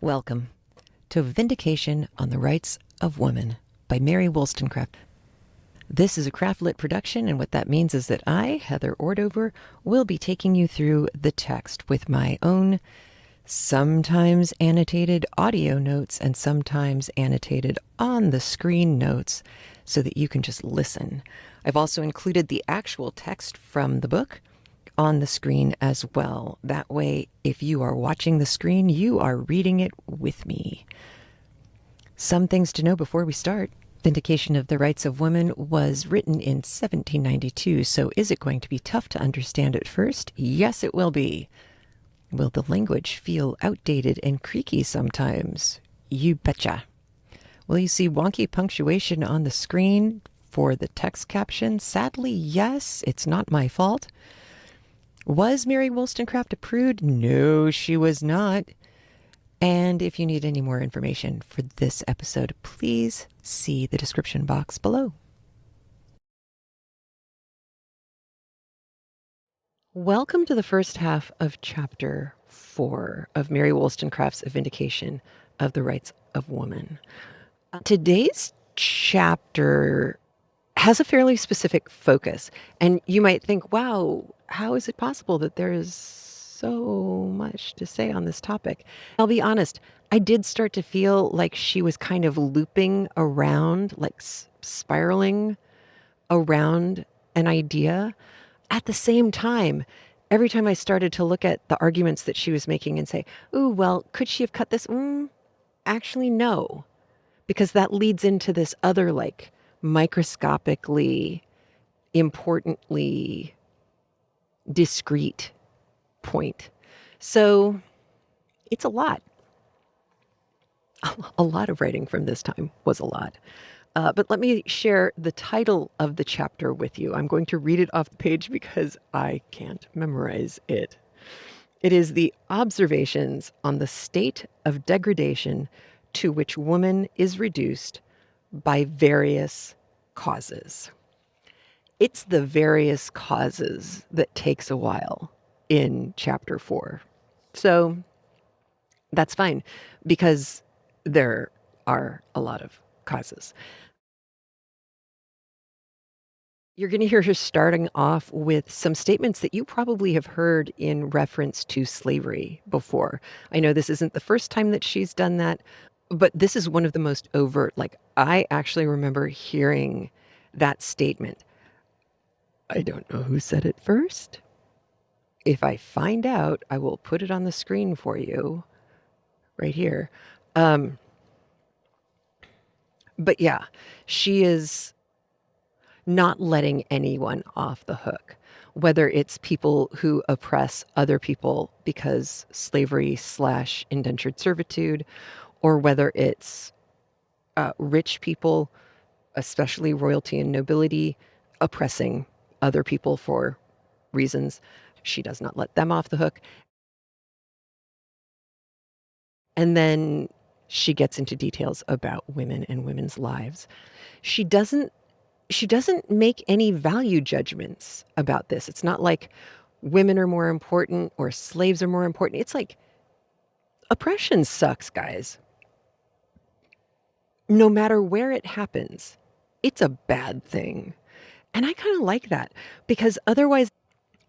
Welcome to Vindication on the Rights of Women by Mary Wollstonecraft. This is a Craftlit production, and what that means is that I, Heather Ordover, will be taking you through the text with my own sometimes annotated audio notes and sometimes annotated on the screen notes so that you can just listen. I've also included the actual text from the book on the screen as well. That way, if you are watching the screen, you are reading it with me. Some things to know before we start. Vindication of the Rights of Women was written in 1792, so is it going to be tough to understand at first? Yes, it will be. Will the language feel outdated and creaky sometimes? You betcha. Will you see wonky punctuation on the screen for the text caption? Sadly, yes. It's not my fault. Was Mary Wollstonecraft a prude? No, she was not. And if you need any more information for this episode, please see the description box below. Welcome to the first half of Chapter 4 of Mary Wollstonecraft's Vindication of the Rights of Women. Today's chapter has a fairly specific focus, and you might think, wow, how is it possible that there is so much to say on this topic? I'll be honest, I did start to feel like she was kind of looping around, like spiraling around an idea. At the same time, every time I started to look at the arguments that she was making and say, ooh, well, could she have cut this? Actually, no, because that leads into this other, like, microscopically, importantly discrete point. So it's a lot. A lot of writing from this time was a lot. But let me share the title of the chapter with you. I'm going to read it off the page because I can't memorize it. It is the observations on the state of degradation to which woman is reduced by various causes. It's the various causes that takes a while in chapter 4. So that's fine because there are a lot of causes. You're going to hear her starting off with some statements that you probably have heard in reference to slavery before. I know this isn't the first time that she's done that, but this is one of the most overt. Like, I actually remember hearing that statement. I don't know who said it first. If I find out, I will put it on the screen for you right here. But yeah, she is not letting anyone off the hook, whether it's people who oppress other people because slavery / indentured servitude, or whether it's rich people, especially royalty and nobility, oppressing other people for reasons. She does not let them off the hook. And then she gets into details about women and women's lives. She doesn't make any value judgments about this. It's not like women are more important or slaves are more important. It's like oppression sucks, guys. No matter where it happens, it's a bad thing. And I kind of like that because otherwise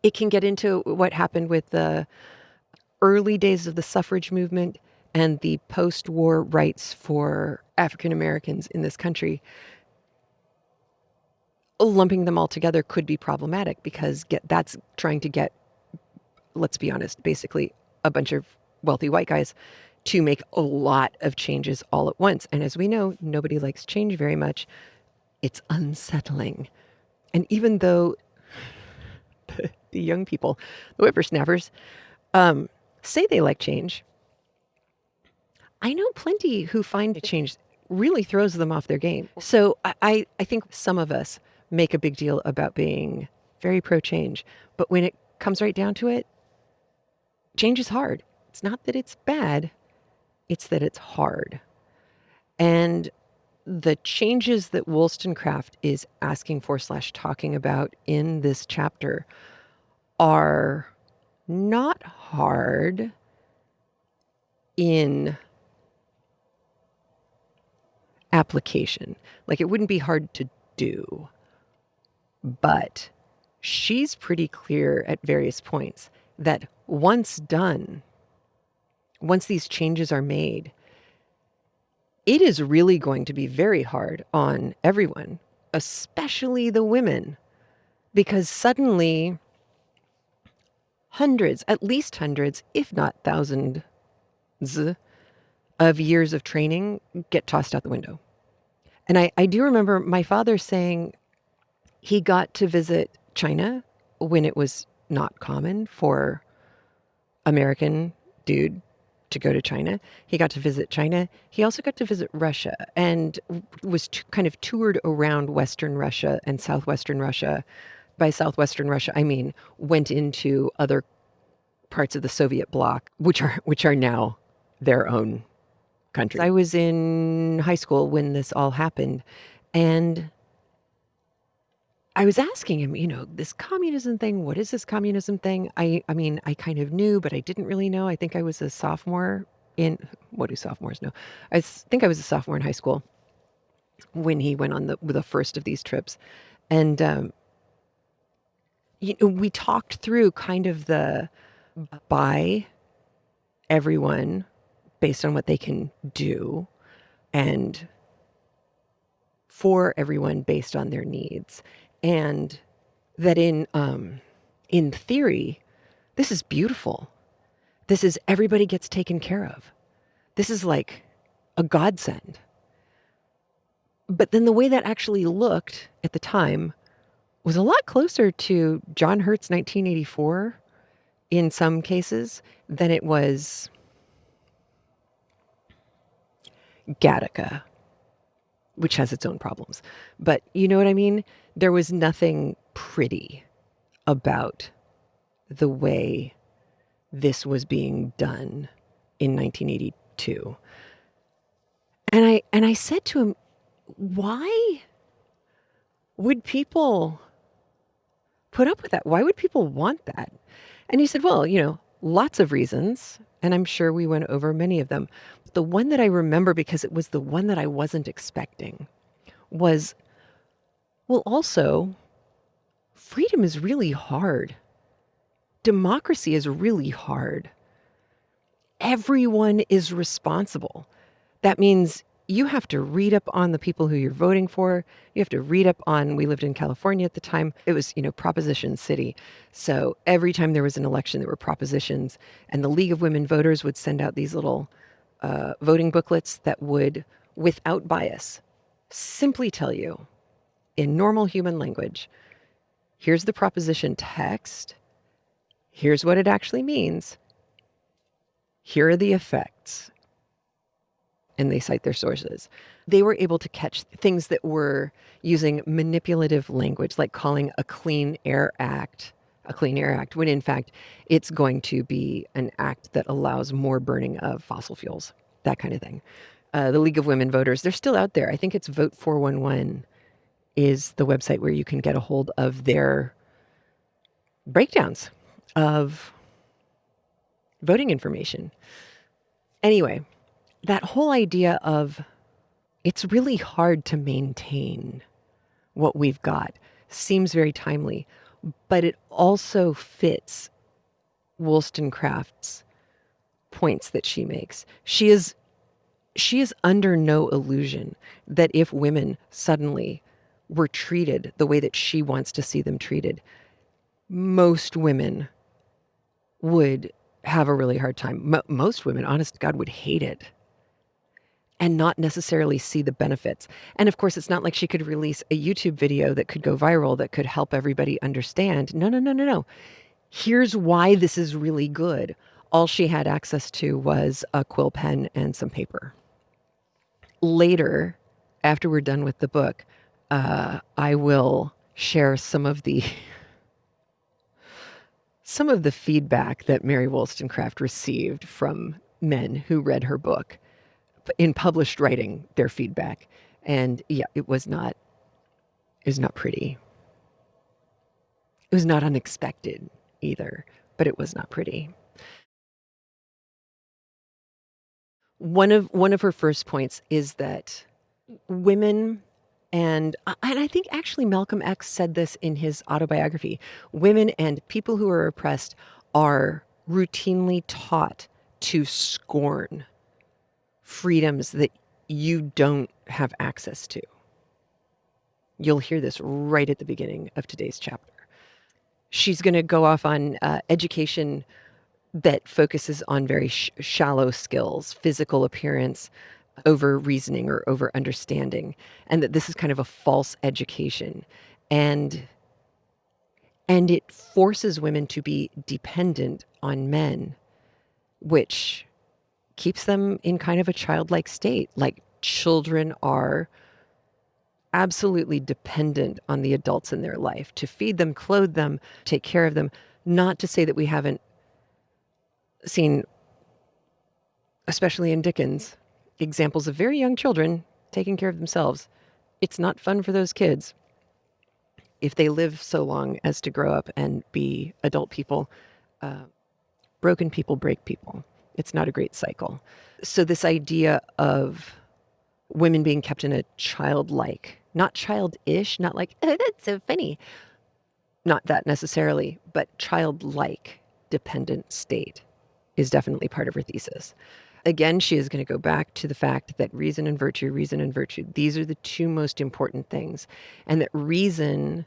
it can get into what happened with the early days of the suffrage movement and the post-war rights for African Americans in this country. Lumping them all together could be problematic because that's trying to get, let's be honest, basically a bunch of wealthy white guys to make a lot of changes all at once. And as we know, nobody likes change very much. It's unsettling. And even though the young people, the whippersnappers, say they like change, I know plenty who find the change really throws them off their game. So I think some of us make a big deal about being very pro-change, but when it comes right down to it, change is hard. It's not that it's bad, it's that it's hard. And the changes that Wollstonecraft is asking for / talking about in this chapter are not hard in application. Like, it wouldn't be hard to do, but she's pretty clear at various points that once done, once these changes are made, it is really going to be very hard on everyone, especially the women, because suddenly hundreds, at least hundreds, if not thousands of years of training get tossed out the window. And I do remember my father saying he got to visit China when it was not common for American dude to go to China. He got to visit China. He also got to visit Russia and was kind of toured around Western Russia and Southwestern Russia. By Southwestern Russia, I mean went into other parts of the Soviet bloc, which are now their own country. I was in high school when this all happened, and I was asking him, this communism thing, what is this communism thing? I mean, I kind of knew, but I didn't really know. I think I was a sophomore what do sophomores know? I think I was a sophomore in high school when he went on the first of these trips. And, we talked through kind of the by everyone based on what they can do, and for everyone based on their needs. And that in theory, this is beautiful. This is everybody gets taken care of. This is like a godsend. But then the way that actually looked at the time was a lot closer to John Hurt's 1984 in some cases than it was Gattaca, which has its own problems. But you know what I mean? There was nothing pretty about the way this was being done in 1982. And I said to him, why would people put up with that? Why would people want that? And he said, well, lots of reasons. And I'm sure we went over many of them. But the one that I remember, because it was the one that I wasn't expecting, was, well, also, freedom is really hard. Democracy is really hard. Everyone is responsible. That means you have to read up on the people who you're voting for. You have to read up on, we lived in California at the time. It was, Proposition City. So every time there was an election, there were propositions. And the League of Women Voters would send out these little voting booklets that would, without bias, simply tell you in normal human language, here's the proposition text. Here's what it actually means. Here are the effects. And they cite their sources. They were able to catch things that were using manipulative language, like calling a Clean Air Act, when in fact it's going to be an act that allows more burning of fossil fuels, that kind of thing. The League of Women Voters, they're still out there. I think it's Vote 411 is the website where you can get a hold of their breakdowns of voting information. Anyway, that whole idea of it's really hard to maintain what we've got seems very timely, but it also fits Wollstonecraft's points that she makes. She is under no illusion that if women suddenly were treated the way that she wants to see them treated, most women would have a really hard time. Most women, honest to God, would hate it and not necessarily see the benefits. And of course, it's not like she could release a YouTube video that could go viral that could help everybody understand. No. Here's why this is really good. All she had access to was a quill pen and some paper. Later, after we're done with the book, I will share some of the feedback that Mary Wollstonecraft received from men who read her book in published writing, their feedback. And yeah, it was not pretty. It was not unexpected either, but it was not pretty. One of her first points is that women, and I think actually Malcolm X said this in his autobiography, women and people who are oppressed are routinely taught to scorn freedoms that you don't have access to. You'll hear this right at the beginning of today's chapter. She's going to go off on education that focuses on very shallow skills, physical appearance, over reasoning or over understanding, and that this is kind of a false education. And it forces women to be dependent on men, which keeps them in kind of a childlike state. Like children are absolutely dependent on the adults in their life to feed them, clothe them, take care of them. Not to say that we haven't seen, especially in Dickens, examples of very young children taking care of themselves. It's not fun for those kids if they live so long as to grow up and be adult people. Broken people break people. It's not a great cycle. So this idea of women being kept in a childlike, not childish, not like, oh, that's so funny. Not that necessarily, but childlike dependent state is definitely part of her thesis. Again, she is going to go back to the fact that reason and virtue, these are the two most important things. And that reason,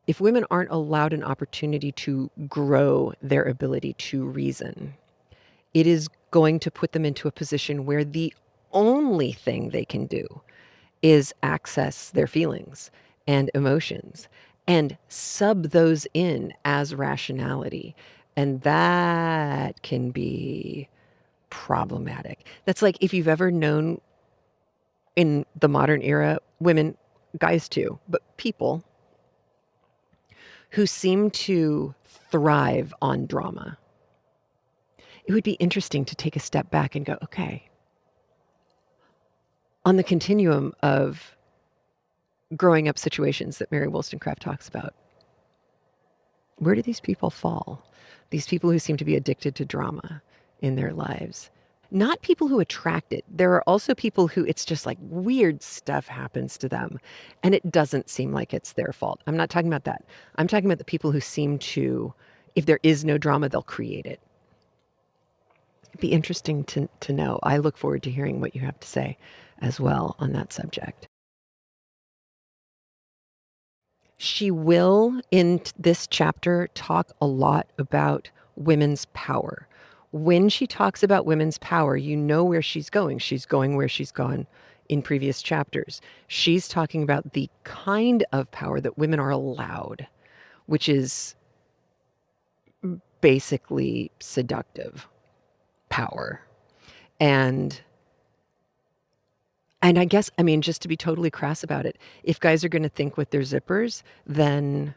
if women aren't allowed an opportunity to grow their ability to reason, it is going to put them into a position where the only thing they can do is access their feelings and emotions and sub those in as rationality. And that can be problematic. That's like if you've ever known in the modern era, women, guys too, but people who seem to thrive on drama. It would be interesting to take a step back and go, okay, on the continuum of growing up situations that Mary Wollstonecraft talks about, where do these people fall? These people who seem to be addicted to drama in their lives. Not people who attract it. There are also people who it's just like weird stuff happens to them and it doesn't seem like it's their fault. I'm not talking about that. I'm talking about the people who seem to, if there is no drama, they'll create it. It'd be interesting to know. I look forward to hearing what you have to say as well on that subject. She will, in this chapter, talk a lot about women's power. When she talks about women's power, you know where she's going. She's going where she's gone in previous chapters. She's talking about the kind of power that women are allowed, which is basically seductive power. And I guess, I mean, just to be totally crass about it, if guys are going to think with their zippers, then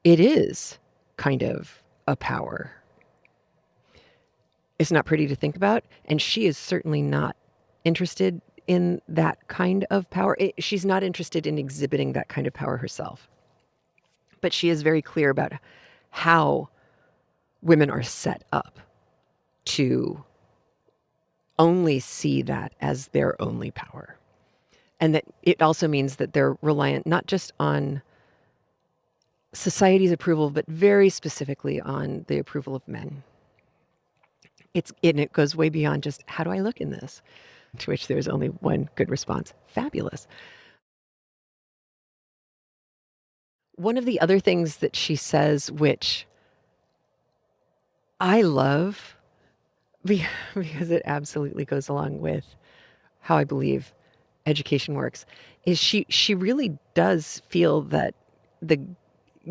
it is kind of a power. It's not pretty to think about, and she is certainly not interested in that kind of power. She's not interested in exhibiting that kind of power herself. But she is very clear about how women are set up to only see that as their only power. And that it also means that they're reliant not just on society's approval, but very specifically on the approval of men. It goes way beyond just, how do I look in this? To which there's only one good response: fabulous. One of the other things that she says, which I love because it absolutely goes along with how I believe education works, is she really does feel that the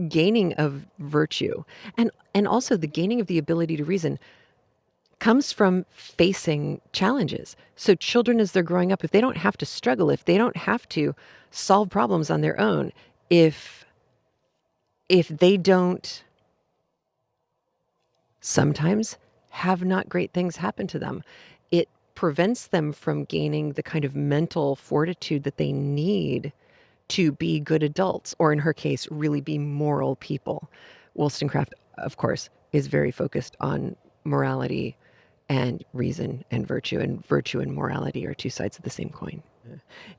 gaining of virtue and also the gaining of the ability to reason comes from facing challenges. So children, as they're growing up, if they don't have to struggle, if they don't have to solve problems on their own, if they don't sometimes have not great things happen to them, it prevents them from gaining the kind of mental fortitude that they need to be good adults, or in her case, really be moral people. Wollstonecraft, of course, is very focused on morality and reason and virtue and morality are two sides of the same coin.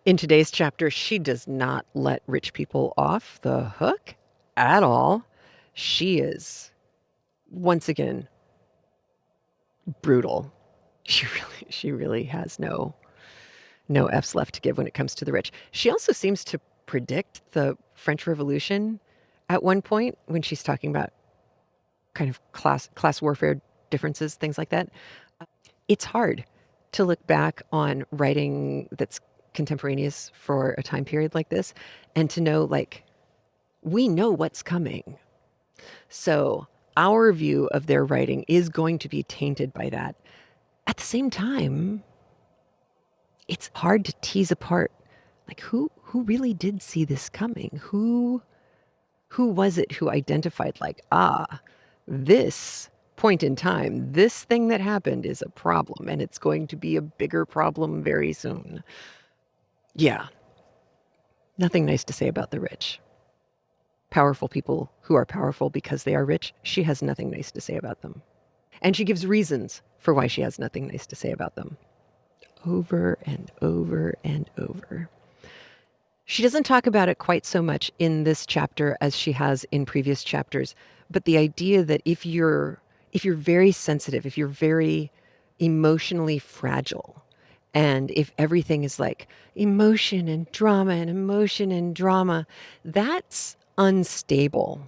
In today's chapter, she does not let rich people off the hook at all. She is, once again, brutal. She really has no F's left to give when it comes to the rich. She also seems to predict the French Revolution at one point when she's talking about kind of class warfare differences, things like that. It's hard to look back on writing that's contemporaneous for a time period like this and to know, like, we know what's coming. So our view of their writing is going to be tainted by that. At the same time, it's hard to tease apart, like, who really did see this coming? Who was it who identified, like, this point in time, this thing that happened is a problem, and it's going to be a bigger problem very soon. Yeah, nothing nice to say about the rich. Powerful people who are powerful because they are rich, she has nothing nice to say about them. And she gives reasons for why she has nothing nice to say about them. Over and over and over. She doesn't talk about it quite so much in this chapter as she has in previous chapters, but the idea that if you're very sensitive, if you're very emotionally fragile, and if everything is like emotion and drama, that's unstable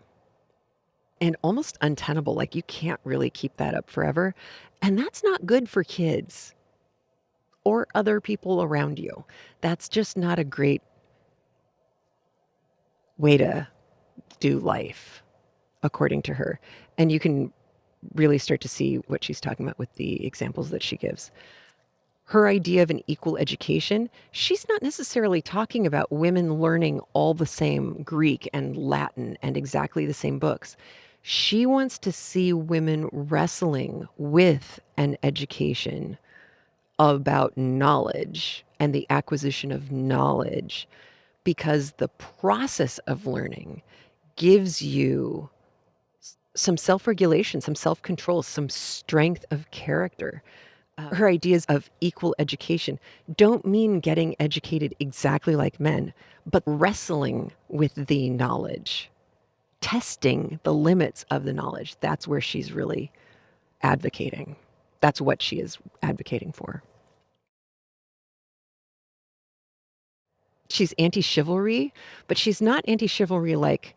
and almost untenable. Like, you can't really keep that up forever. And that's not good for kids or other people around you. That's just not a great way to do life, according to her. And you can really start to see what she's talking about with the examples that she gives. Her idea of an equal education, she's not necessarily talking about women learning all the same Greek and Latin and exactly the same books. She wants to see women wrestling with an education about knowledge and the acquisition of knowledge, because the process of learning gives you some self-regulation, some self-control, some strength of character. Her ideas of equal education don't mean getting educated exactly like men, but wrestling with the knowledge, testing the limits of the knowledge. That's where she's really advocating. That's what she is advocating for. She's anti-chivalry, but she's not anti-chivalry like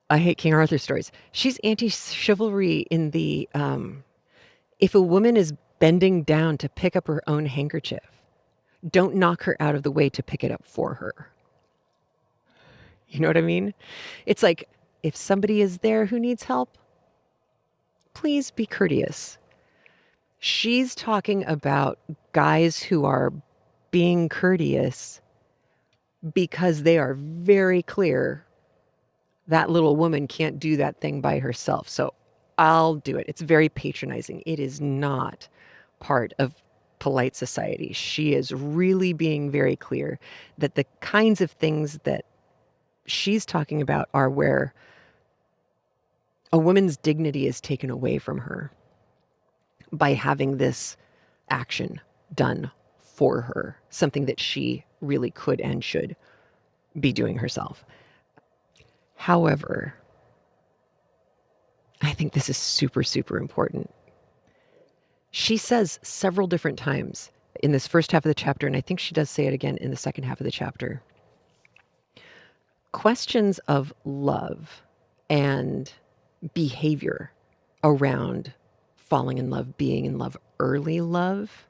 I hate King Arthur stories. She's anti-chivalry in the if a woman is bending down to pick up her own handkerchief, don't knock her out of the way to pick it up for her. You know what I mean? It's like, if somebody is there who needs help, please be courteous. She's talking about guys who are being courteous because they are very clear that little woman can't do that thing by herself. So I'll do it. It's very patronizing. It is not part of polite society. She is really being very clear that the kinds of things that she's talking about are where a woman's dignity is taken away from her by having this action done for her, something that she really could and should be doing herself. However, I think this is super, super important. She says several different times in this first half of the chapter, and I think she does say it again in the second half of the chapter, questions of love and behavior around falling in love, being in love, early love,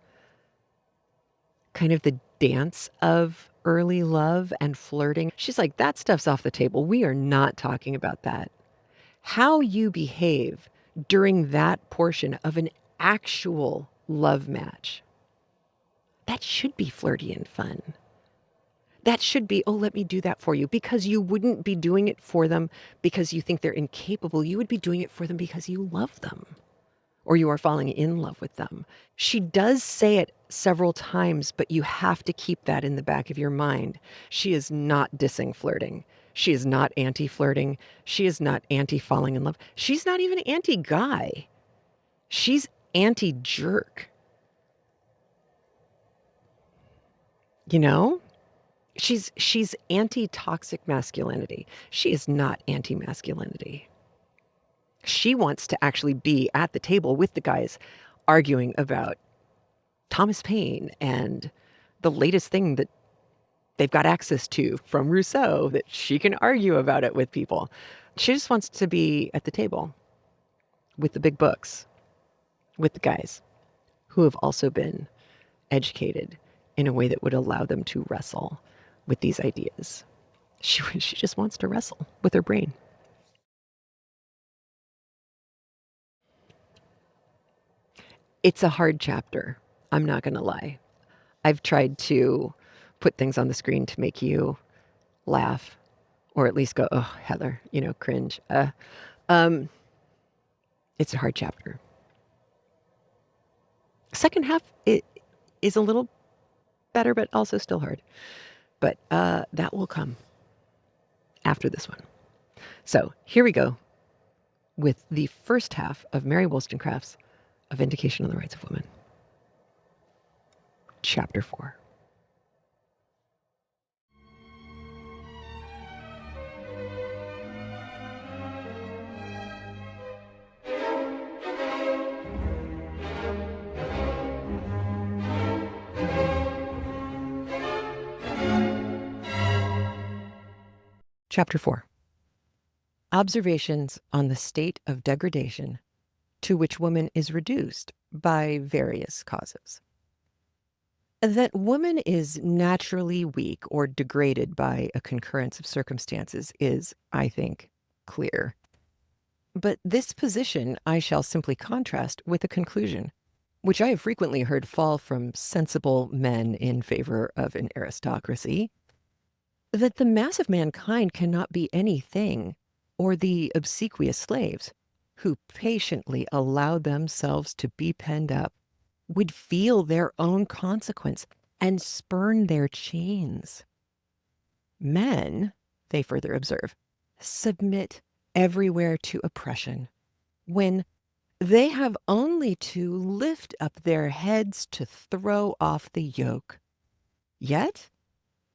kind of the dance of early love and flirting. She's like, that stuff's off the table. We are not talking about that. How you behave during that portion of an actual love match, that should be flirty and fun. That should be, oh, let me do that for you, because you wouldn't be doing it for them because you think they're incapable. You would be doing it for them because you love them or you are falling in love with them. She does say it several times, but you have to keep that in the back of your mind. She is not dissing flirting. She is not anti-flirting. She is not anti-falling in love. She's not even anti-guy. She's anti-jerk. You know? She's anti-toxic masculinity. She is not anti-masculinity. She wants to actually be at the table with the guys arguing about Thomas Paine and the latest thing that they've got access to from Rousseau, that she can argue about it with people. She just wants to be at the table with the big books, with the guys who have also been educated in a way that would allow them to wrestle with these ideas. She just wants to wrestle with her brain. It's a hard chapter. I'm not going to lie. I've tried to put things on the screen to make you laugh or at least go, oh, Heather, cringe. Um, it's a hard chapter. Second half, it is a little better, but also still hard. But that will come after this one. So here we go with the first half of Mary Wollstonecraft's A Vindication on the Rights of Women. Chapter 4. Chapter 4. Observations on the state of degradation to which woman is reduced by various causes. That woman is naturally weak or degraded by a concurrence of circumstances is, I think, clear. But this position I shall simply contrast with a conclusion, which I have frequently heard fall from sensible men in favor of an aristocracy, that the mass of mankind cannot be anything, or the obsequious slaves, who patiently allow themselves to be penned up, would feel their own consequence and spurn their chains. Men, they further observe, submit everywhere to oppression, when they have only to lift up their heads to throw off the yoke. Yet,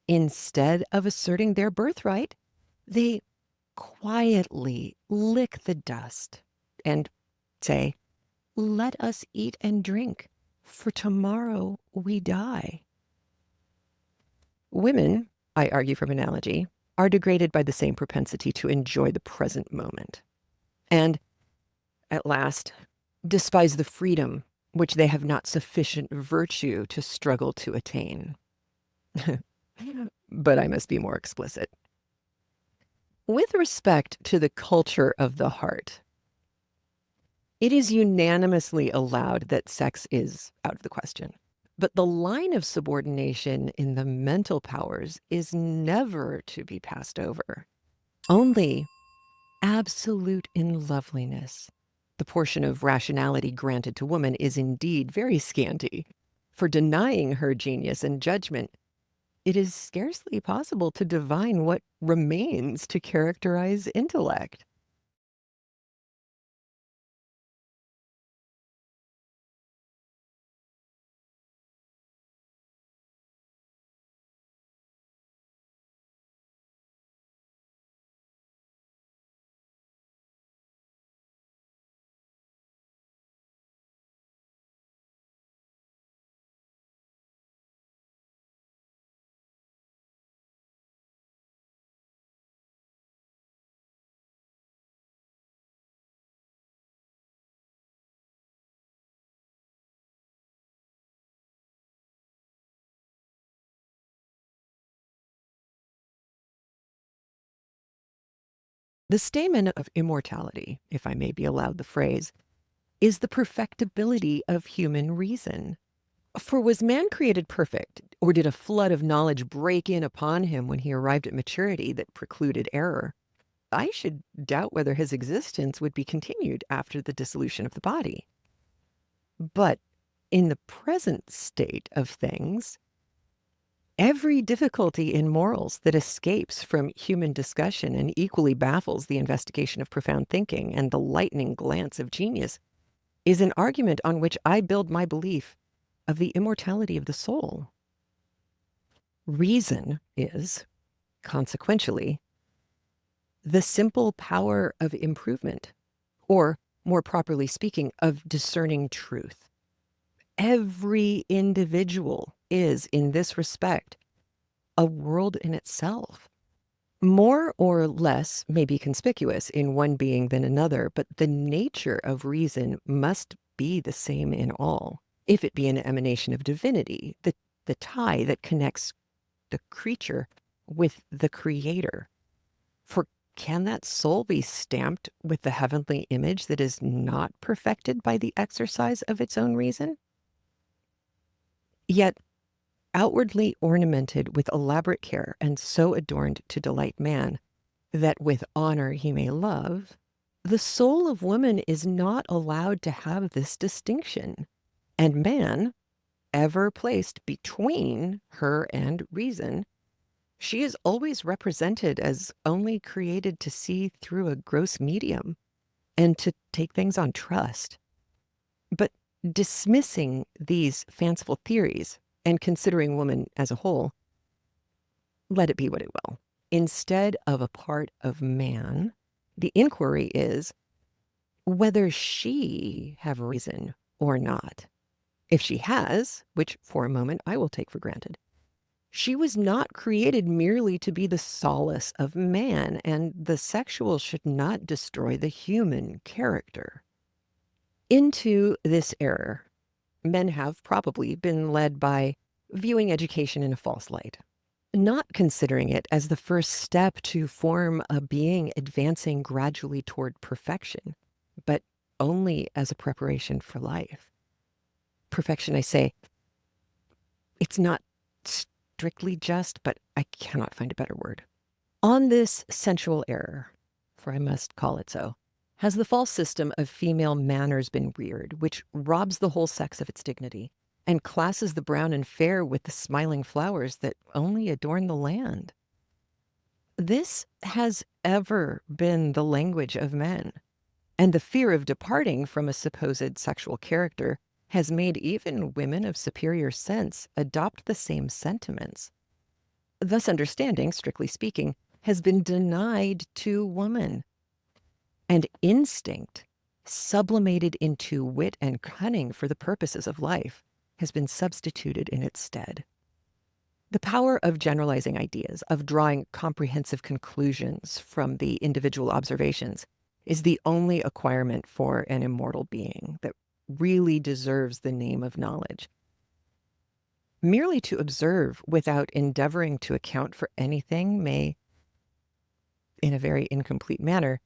instead of asserting their birthright, they quietly lick the dust and say, "Let us eat and drink, for tomorrow we die." Women, I argue from analogy, are degraded by the same propensity to enjoy the present moment, and, at last, despise the freedom which they have not sufficient virtue to struggle to attain. But I must be more explicit. With respect to the culture of the heart, it is unanimously allowed that sex is out of the question. But the line of subordination in the mental powers is never to be passed over. Only absolute in loveliness, the portion of rationality granted to woman, is indeed very scanty. For denying her genius and judgment, it is scarcely possible to divine what remains to characterize intellect. The stamen of immortality, if I may be allowed the phrase, is the perfectibility of human reason. For was man created perfect, or did a flood of knowledge break in upon him when he arrived at maturity that precluded error? I should doubt whether his existence would be continued after the dissolution of the body. But in the present state of things, every difficulty in morals that escapes from human discussion and equally baffles the investigation of profound thinking and the lightning glance of genius is an argument on which I build my belief of the immortality of the soul. Reason is, consequentially, the simple power of improvement, or more properly speaking, of discerning truth. Every individual is, in this respect, a world in itself. More or less may be conspicuous in one being than another, but the nature of reason must be the same in all, if it be an emanation of divinity, the tie that connects the creature with the creator. For can that soul be stamped with the heavenly image that is not perfected by the exercise of its own reason? Yet outwardly ornamented with elaborate care and so adorned to delight man, that with honor he may love, the soul of woman is not allowed to have this distinction, and man, ever placed between her and reason, she is always represented as only created to see through a gross medium and to take things on trust. But dismissing these fanciful theories and considering woman as a whole, let it be what it will. Instead of a part of man, the inquiry is whether she have reason or not. If she has, which for a moment I will take for granted, she was not created merely to be the solace of man, and the sexual should not destroy the human character. Into this error, men have probably been led by viewing education in a false light, not considering it as the first step to form a being advancing gradually toward perfection, but only as a preparation for life. Perfection, I say, it's not strictly just, but I cannot find a better word. On this sensual error, for I must call it so, has the false system of female manners been reared, which robs the whole sex of its dignity and classes the brown and fair with the smiling flowers that only adorn the land. This has ever been the language of men, and the fear of departing from a supposed sexual character has made even women of superior sense adopt the same sentiments. Thus understanding, strictly speaking, has been denied to woman, and instinct, sublimated into wit and cunning for the purposes of life, has been substituted in its stead. The power of generalizing ideas, of drawing comprehensive conclusions from the individual observations, is the only acquirement for an immortal being that really deserves the name of knowledge. Merely to observe without endeavoring to account for anything may, in a very incomplete manner,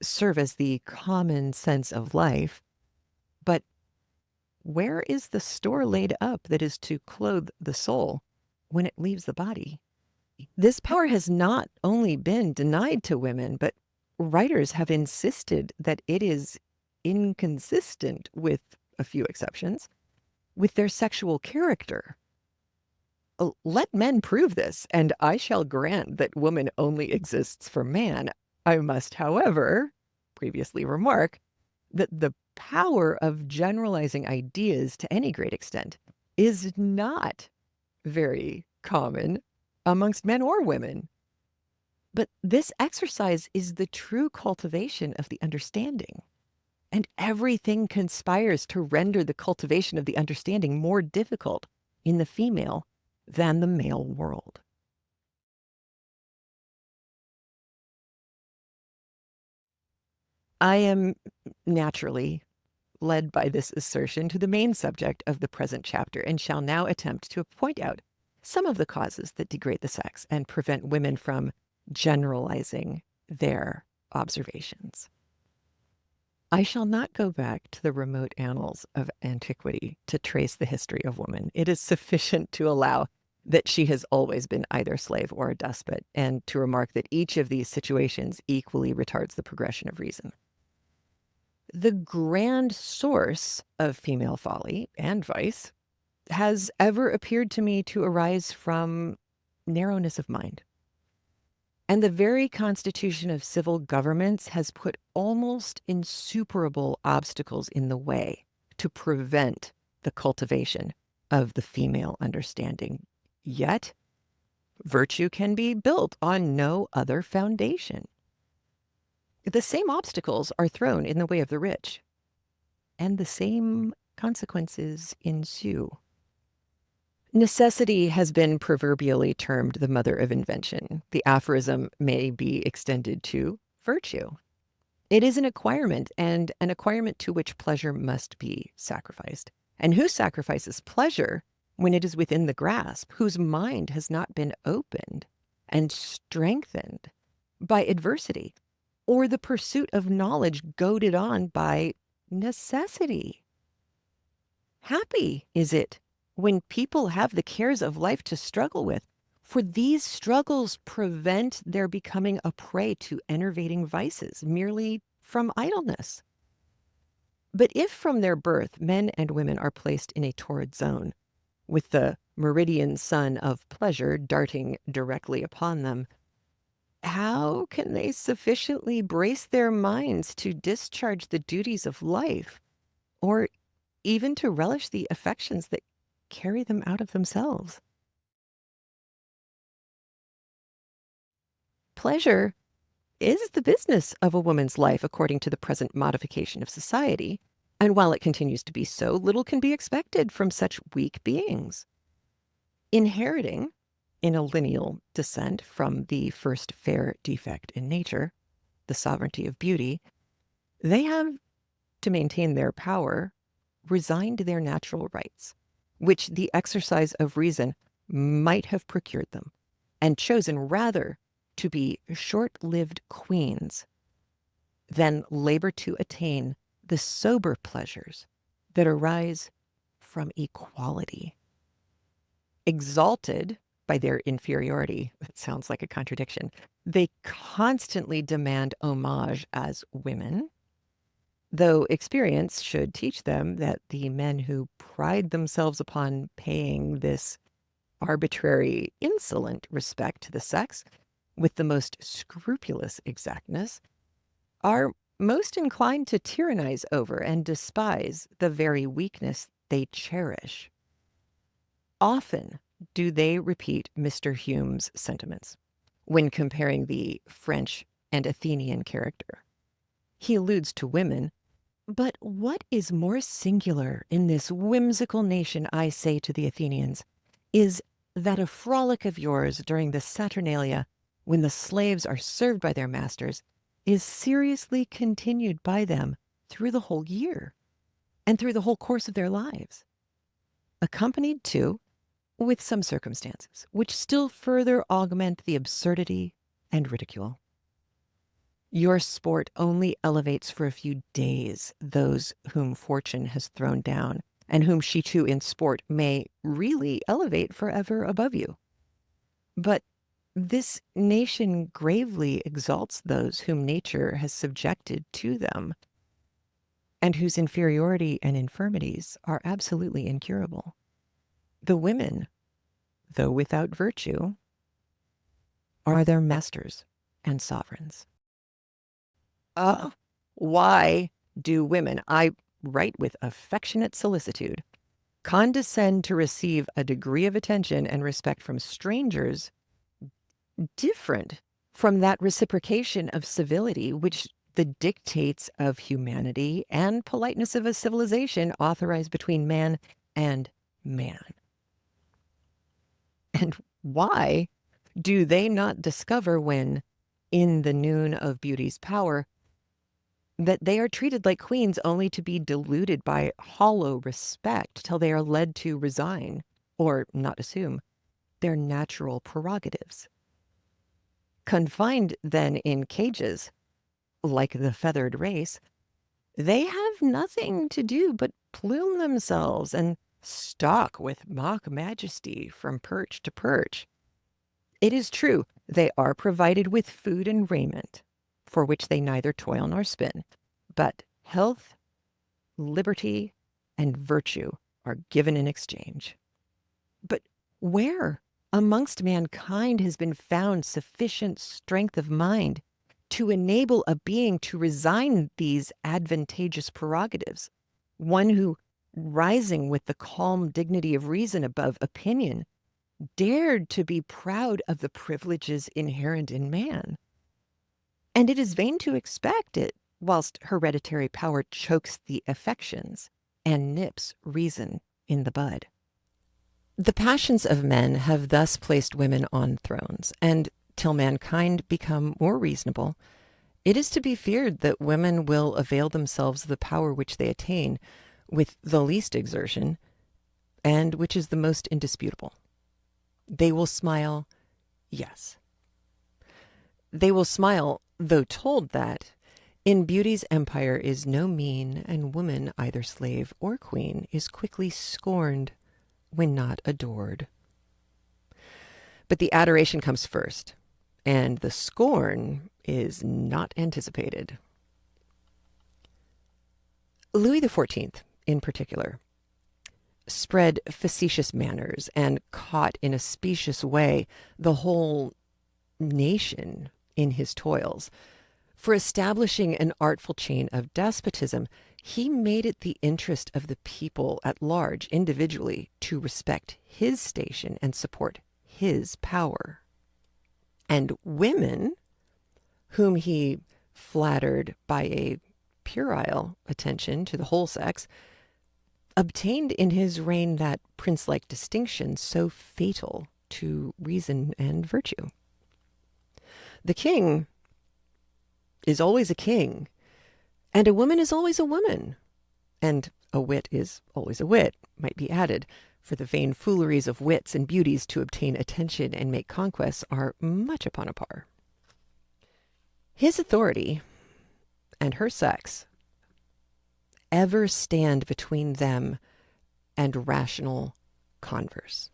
serve as the common sense of life. But where is the store laid up that is to clothe the soul when it leaves the body? This power has not only been denied to women, but writers have insisted that it is inconsistent, with a few exceptions, with their sexual character. Let men prove this, and I shall grant that woman only exists for man. I must, however, previously remark that the power of generalizing ideas to any great extent is not very common amongst men or women. But this exercise is the true cultivation of the understanding, and everything conspires to render the cultivation of the understanding more difficult in the female than the male world. I am naturally led by this assertion to the main subject of the present chapter, and shall now attempt to point out some of the causes that degrade the sex and prevent women from generalizing their observations. I shall not go back to the remote annals of antiquity to trace the history of woman. It is sufficient to allow that she has always been either slave or a despot, and to remark that each of these situations equally retards the progression of reason. The grand source of female folly and vice has ever appeared to me to arise from narrowness of mind. And the very constitution of civil governments has put almost insuperable obstacles in the way to prevent the cultivation of the female understanding. Yet, Virtue can be built on no other foundation. The same obstacles are thrown in the way of the rich, and the same consequences ensue. Necessity has been proverbially termed the mother of invention. The aphorism may be extended to virtue. It is an acquirement, and an acquirement to which pleasure must be sacrificed. And who sacrifices pleasure when it is within the grasp, whose mind has not been opened and strengthened by adversity, or the pursuit of knowledge goaded on by necessity? Happy is it when people have the cares of life to struggle with, for these struggles prevent their becoming a prey to enervating vices merely from idleness. But if from their birth men and women are placed in a torrid zone, with the meridian sun of pleasure darting directly upon them, how can they sufficiently brace their minds to discharge the duties of life, or even to relish the affections that carry them out of themselves? Pleasure is the business of a woman's life according to the present modification of society, and while it continues to be so, little can be expected from such weak beings. Inheriting, in a lineal descent from the first fair defect in nature, the sovereignty of beauty, they have, to maintain their power, resigned their natural rights, which the exercise of reason might have procured them, and chosen rather to be short-lived queens than labor to attain the sober pleasures that arise from equality. Exalted by their inferiority, that sounds like a contradiction, they constantly demand homage as women, though experience should teach them that the men who pride themselves upon paying this arbitrary, insolent respect to the sex with the most scrupulous exactness are most inclined to tyrannize over and despise the very weakness they cherish. Often do they repeat Mr. Hume's sentiments when comparing the French and Athenian character. He alludes to women, but what is more singular in this whimsical nation, I say to the Athenians, is that a frolic of yours during the Saturnalia, when the slaves are served by their masters, is seriously continued by them through the whole year and through the whole course of their lives, accompanied too with some circumstances which still further augment the absurdity and ridicule. Your sport only elevates for a few days those whom fortune has thrown down, and whom she too in sport may really elevate forever above you. But this nation gravely exalts those whom nature has subjected to them, and whose inferiority and infirmities are absolutely incurable. The women, though without virtue, are their masters and sovereigns. Why do women, I write with affectionate solicitude, condescend to receive a degree of attention and respect from strangers different from that reciprocation of civility which the dictates of humanity and politeness of a civilization authorize between man and man? And why do they not discover when, in the noon of beauty's power, that they are treated like queens only to be deluded by hollow respect till they are led to resign, or not assume, their natural prerogatives? Confined then in cages, like the feathered race, they have nothing to do but plume themselves and stalk with mock majesty from perch to perch. It is true, they are provided with food and raiment, for which they neither toil nor spin, but health, liberty, and virtue are given in exchange. But where amongst mankind has been found sufficient strength of mind to enable a being to resign these advantageous prerogatives, one who, rising with the calm dignity of reason above opinion, dared to be proud of the privileges inherent in man. And it is vain to expect it, whilst hereditary power chokes the affections and nips reason in the bud. The passions of men have thus placed women on thrones, and till mankind become more reasonable, it is to be feared that women will avail themselves of the power which they attain with the least exertion, and which is the most indisputable. They will smile, yes. They will smile, though told that in beauty's empire is no mean, and woman, either slave or queen, is quickly scorned when not adored. But the adoration comes first, and the scorn is not anticipated. Louis XIV, in particular, spread facetious manners and caught in a specious way the whole nation in his toils. For establishing an artful chain of despotism, he made it the interest of the people at large, individually, to respect his station and support his power. And women, whom he flattered by a puerile attention to the whole sex, obtained in his reign that prince-like distinction so fatal to reason and virtue. The king is always a king, and a woman is always a woman, and a wit is always a wit, might be added, for the vain fooleries of wits and beauties to obtain attention and make conquests are much upon a par. His authority and her sex ever stand between them and rational converse.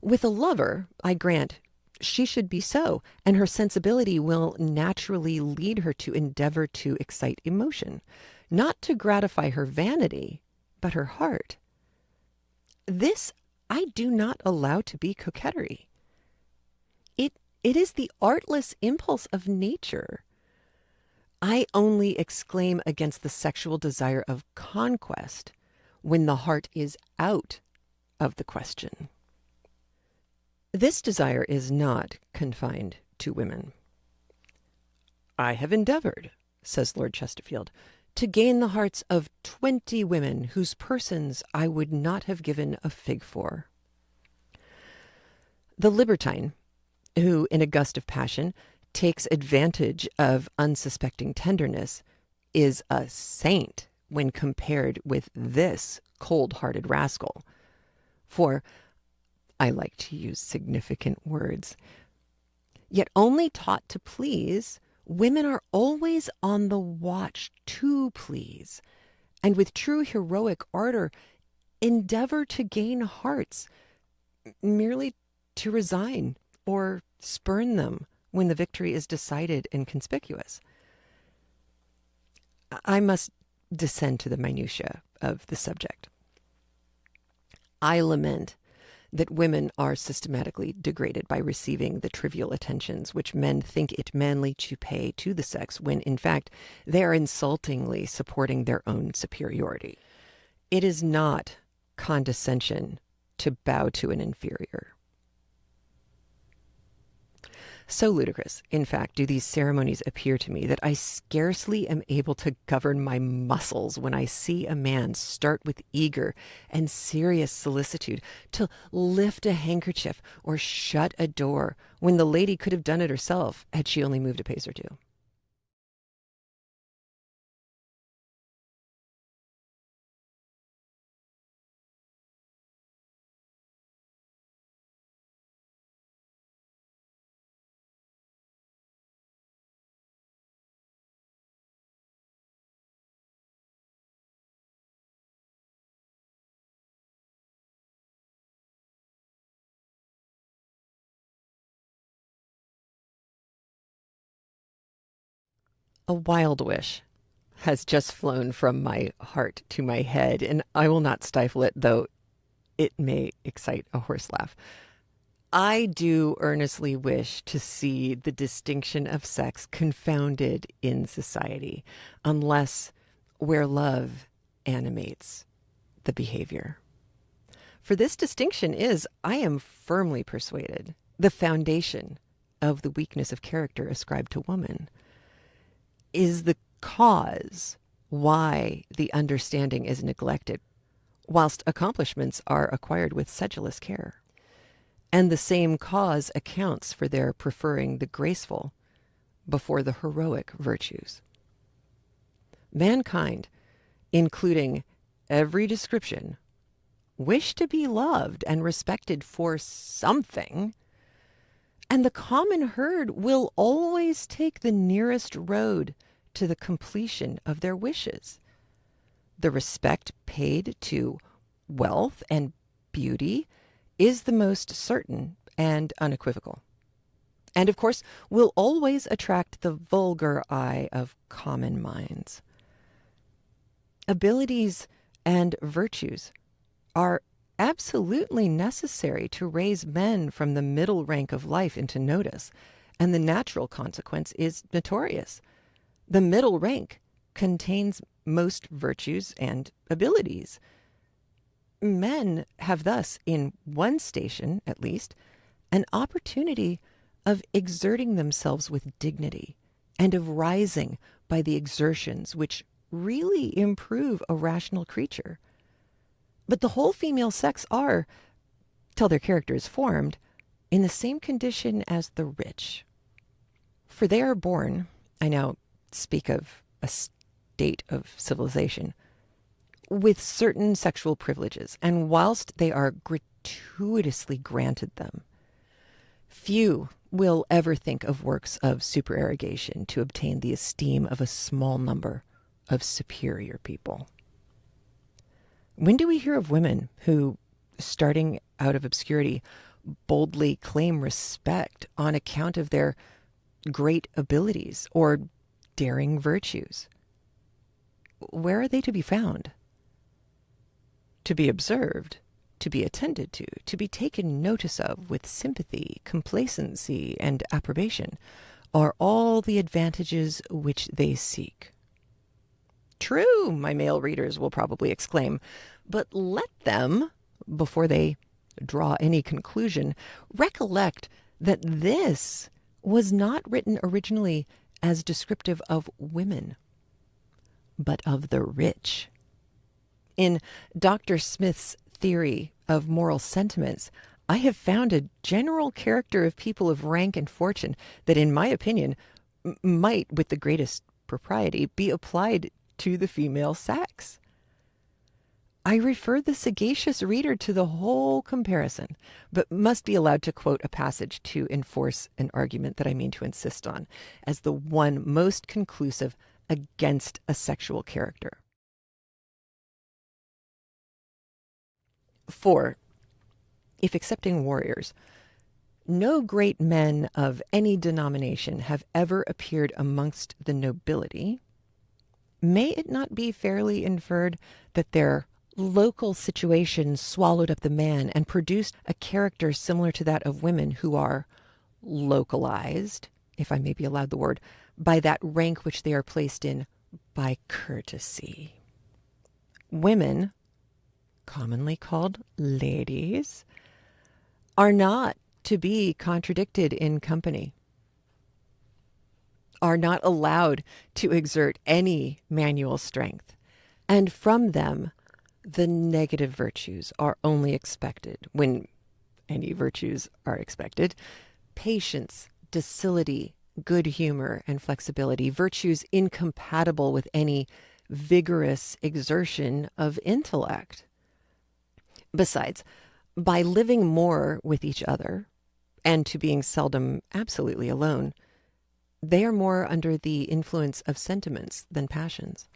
With a lover, I grant, she should be so, and her sensibility will naturally lead her to endeavor to excite emotion, not to gratify her vanity, but her heart. This I do not allow to be coquetry. It is the artless impulse of nature. I only exclaim against the sexual desire of conquest when the heart is out of the question. This desire is not confined to women. I have endeavored, says Lord Chesterfield, to gain the hearts of 20 women whose persons I would not have given a fig for. The libertine, who in a gust of passion takes advantage of unsuspecting tenderness, is a saint when compared with this cold-hearted rascal. For I like to use significant words. Yet only taught to please, women are always on the watch to please, and with true heroic ardor endeavor to gain hearts, merely to resign or spurn them when the victory is decided and conspicuous. I must descend to the minutiae of the subject. I lament that women are systematically degraded by receiving the trivial attentions which men think it manly to pay to the sex, when in fact they are insultingly supporting their own superiority. It is not condescension to bow to an inferior. So ludicrous, in fact, do these ceremonies appear to me that I scarcely am able to govern my muscles when I see a man start with eager and serious solicitude to lift a handkerchief or shut a door, when the lady could have done it herself had she only moved a pace or two. A wild wish has just flown from my heart to my head, and I will not stifle it, though it may excite a horse laugh. I do earnestly wish to see the distinction of sex confounded in society, unless where love animates the behavior. For this distinction is, I am firmly persuaded, the foundation of the weakness of character ascribed to woman, is the cause why the understanding is neglected, whilst accomplishments are acquired with sedulous care. And the same cause accounts for their preferring the graceful before the heroic virtues. Mankind, including every description, wish to be loved and respected for something, and the common herd will always take the nearest road to the completion of their wishes. The respect paid to wealth and beauty is the most certain and unequivocal, and of course will always attract the vulgar eye of common minds. Abilities and virtues are absolutely necessary to raise men from the middle rank of life into notice, and the natural consequence is notorious. The middle rank contains most virtues and abilities. Men have thus, in one station at least, an opportunity of exerting themselves with dignity and of rising by the exertions which really improve a rational creature. But the whole female sex are, till their character is formed, in the same condition as the rich. For they are born, I now speak of a state of civilization, with certain sexual privileges, and whilst they are gratuitously granted them, few will ever think of works of supererogation to obtain the esteem of a small number of superior people. When do we hear of women who, starting out of obscurity, boldly claim respect on account of their great abilities or daring virtues? Where are they to be found? To be observed, to be attended to be taken notice of with sympathy, complacency, and approbation, are all the advantages which they seek. True, my male readers will probably exclaim, but let them, before they draw any conclusion, recollect that this was not written originally as descriptive of women, but of the rich. In Dr. Smith's theory of moral sentiments, I have found a general character of people of rank and fortune that, in my opinion, might, with the greatest propriety, be applied to the female sex. I refer the sagacious reader to the whole comparison, but must be allowed to quote a passage to enforce an argument that I mean to insist on as the one most conclusive against a sexual character. For, if excepting warriors, no great men of any denomination have ever appeared amongst the nobility, may it not be fairly inferred that their local situation swallowed up the man and produced a character similar to that of women who are localized, if I may be allowed the word, by that rank which they are placed in by courtesy? Women, commonly called ladies, are not to be contradicted in company, are not allowed to exert any manual strength, and from them the negative virtues are only expected, when any virtues are expected: patience, docility, good humor, and flexibility, virtues incompatible with any vigorous exertion of intellect. Besides, by living more with each other, and to being seldom absolutely alone, they are more under the influence of sentiments than passions.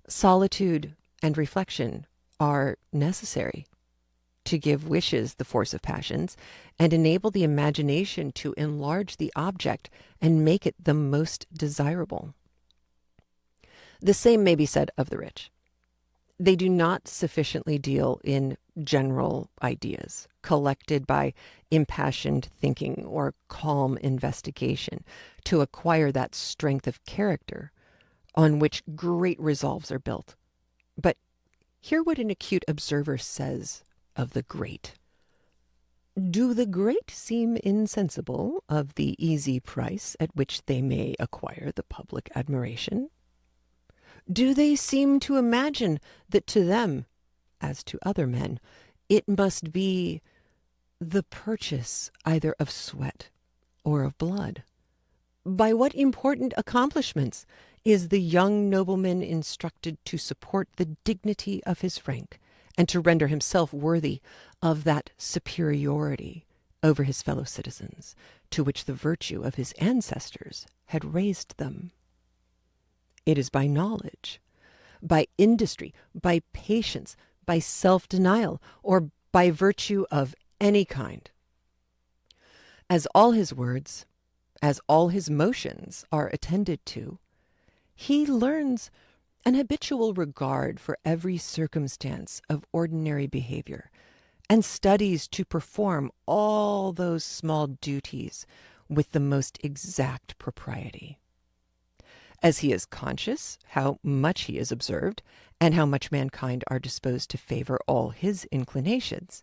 Solitude and reflection are necessary to give wishes the force of passions, and enable the imagination to enlarge the object and make it the most desirable. The same may be said of the rich. They do not sufficiently deal in general ideas collected by impassioned thinking or calm investigation to acquire that strength of character on which great resolves are built, but Hear what an acute observer says of the great. Do the great seem insensible of the easy price at which they may acquire the public admiration? Do they seem to imagine that to them, as to other men, it must be the purchase either of sweat or of blood? By what important accomplishments is the young nobleman instructed to support the dignity of his rank, and to render himself worthy of that superiority over his fellow citizens to which the virtue of his ancestors had raised them? It is by knowledge, by industry, by patience, by self-denial, or by virtue of any kind. As all his words, as all his motions are attended to, he learns an habitual regard for every circumstance of ordinary behavior, and studies to perform all those small duties with the most exact propriety. As he is conscious how much he is observed, and how much mankind are disposed to favor all his inclinations,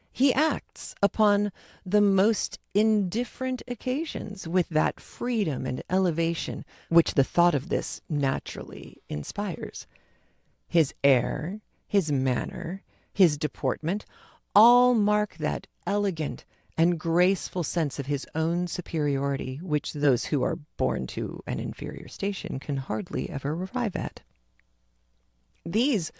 he acts upon the most indifferent occasions with that freedom and elevation which the thought of this naturally inspires. His air, his manner, his deportment, all mark that elegant and graceful sense of his own superiority which those who are born to an inferior station can hardly ever arrive at. These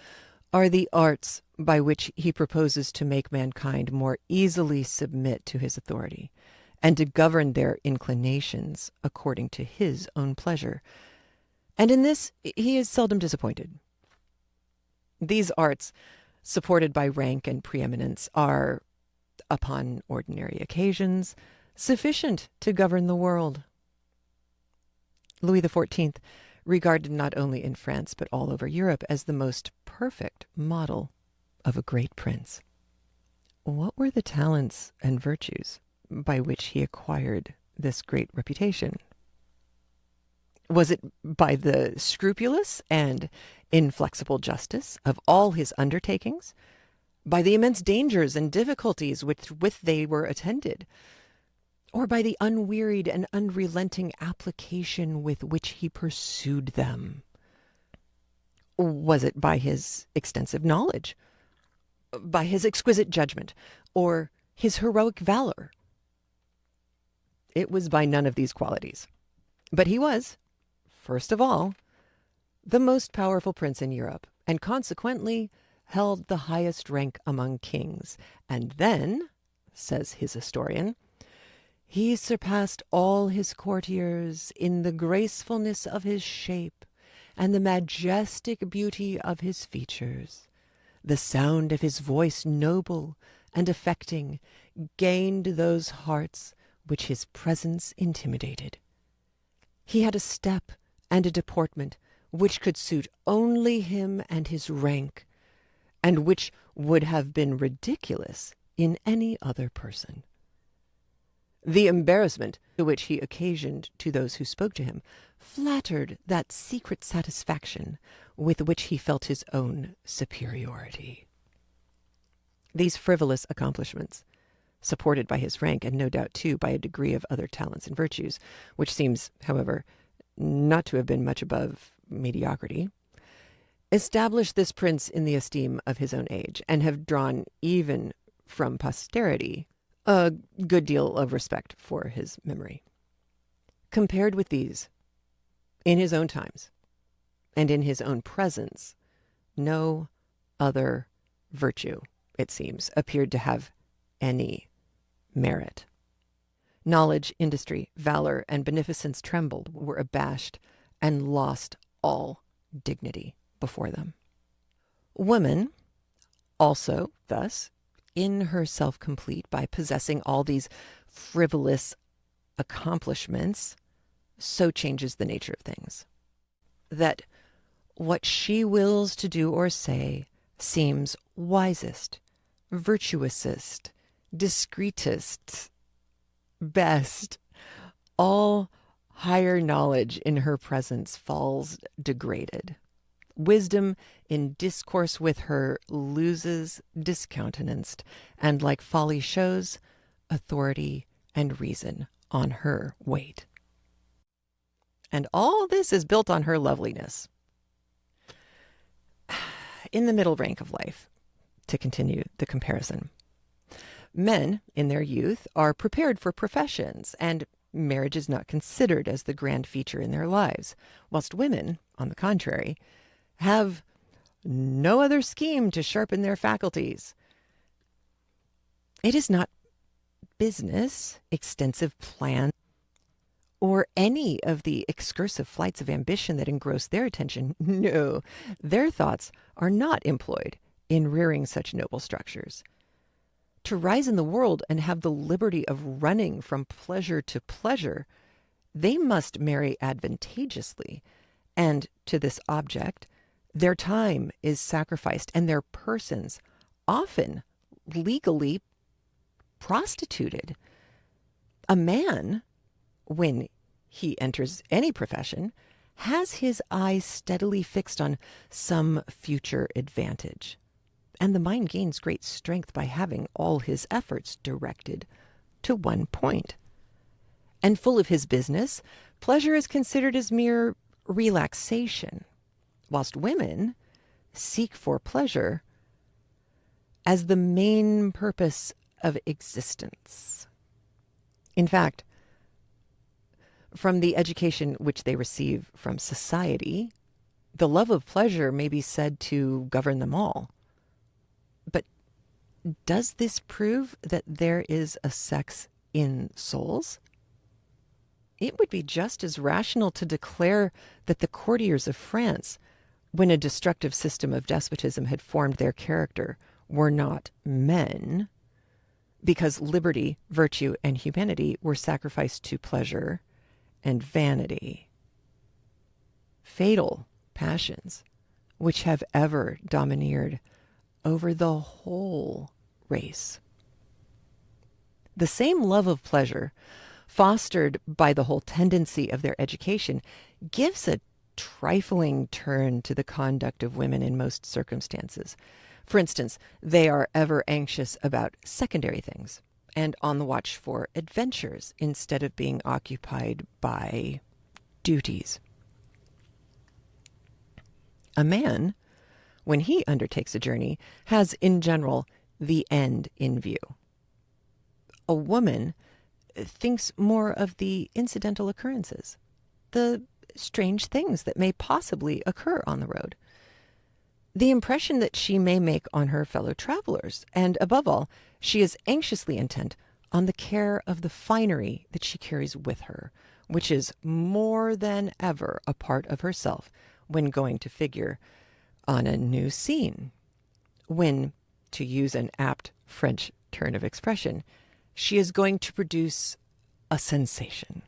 are the arts by which he proposes to make mankind more easily submit to his authority, and to govern their inclinations according to his own pleasure. And in this he is seldom disappointed. These arts, supported by rank and preeminence, are, upon ordinary occasions, sufficient to govern the world. Louis XIV, regarded not only in France but all over Europe as the most perfect model of a great prince. What were the talents and virtues by which he acquired this great reputation? Was it by the scrupulous and inflexible justice of all his undertakings? By the immense dangers and difficulties with which they were attended? Or by the unwearied and unrelenting application with which he pursued them? Was it by his extensive knowledge, by his exquisite judgment, or his heroic valor? It was by none of these qualities. But he was, first of all, the most powerful prince in Europe, and consequently held the highest rank among kings. And then, says his historian, he surpassed all his courtiers in the gracefulness of his shape and the majestic beauty of his features. The sound of his voice, noble and affecting, gained those hearts which his presence intimidated. He had a step and a deportment which could suit only him and his rank, and which would have been ridiculous in any other person. The embarrassment to which he occasioned to those who spoke to him flattered that secret satisfaction with which he felt his own superiority. These frivolous accomplishments, supported by his rank, and no doubt too by a degree of other talents and virtues, which seems, however, not to have been much above mediocrity, established this prince in the esteem of his own age, and have drawn even from posterity a good deal of respect for his memory. Compared with these, in his own times and in his own presence, no other virtue, it seems, appeared to have any merit. Knowledge, industry, valor, and beneficence trembled, were abashed, and lost all dignity before them. Woman also, thus, in herself complete, by possessing all these frivolous accomplishments, so changes the nature of things, that what she wills to do or say seems wisest, virtuousest, discreetest, best. All higher knowledge in her presence falls degraded. Wisdom in discourse with her loses discountenanced, and like folly shows, authority and reason on her weight. And all this is built on her loveliness. In the middle rank of life, to continue the comparison, men in their youth are prepared for professions, and marriage is not considered as the grand feature in their lives, whilst women, on the contrary, have no other scheme to sharpen their faculties. It is not business, extensive plan, or any of the excursive flights of ambition that engross their attention. No, their thoughts are not employed in rearing such noble structures. To rise in the world and have the liberty of running from pleasure to pleasure, they must marry advantageously, and to this object their time is sacrificed and their persons often legally prostituted. A man, when he enters any profession, has his eyes steadily fixed on some future advantage, and the mind gains great strength by having all his efforts directed to one point. And full of his business, pleasure is considered as mere relaxation, whilst women seek for pleasure as the main purpose of existence. In fact, from the education which they receive from society, the love of pleasure may be said to govern them all. But does this prove that there is a sex in souls? It would be just as rational to declare that the courtiers of France, when a destructive system of despotism had formed their character, were not men, because liberty, virtue, and humanity were sacrificed to pleasure and vanity. Fatal passions which have ever domineered over the whole race. The same love of pleasure, fostered by the whole tendency of their education, gives a trifling turn to the conduct of women in most circumstances. For instance, they are ever anxious about secondary things and on the watch for adventures instead of being occupied by duties. A man, when he undertakes a journey, has in general the end in view. A woman thinks more of the incidental occurrences, the strange things that may possibly occur on the road, the impression that she may make on her fellow travelers, and above all, she is anxiously intent on the care of the finery that she carries with her, which is more than ever a part of herself when going to figure on a new scene, when, to use an apt French turn of expression, she is going to produce a sensation.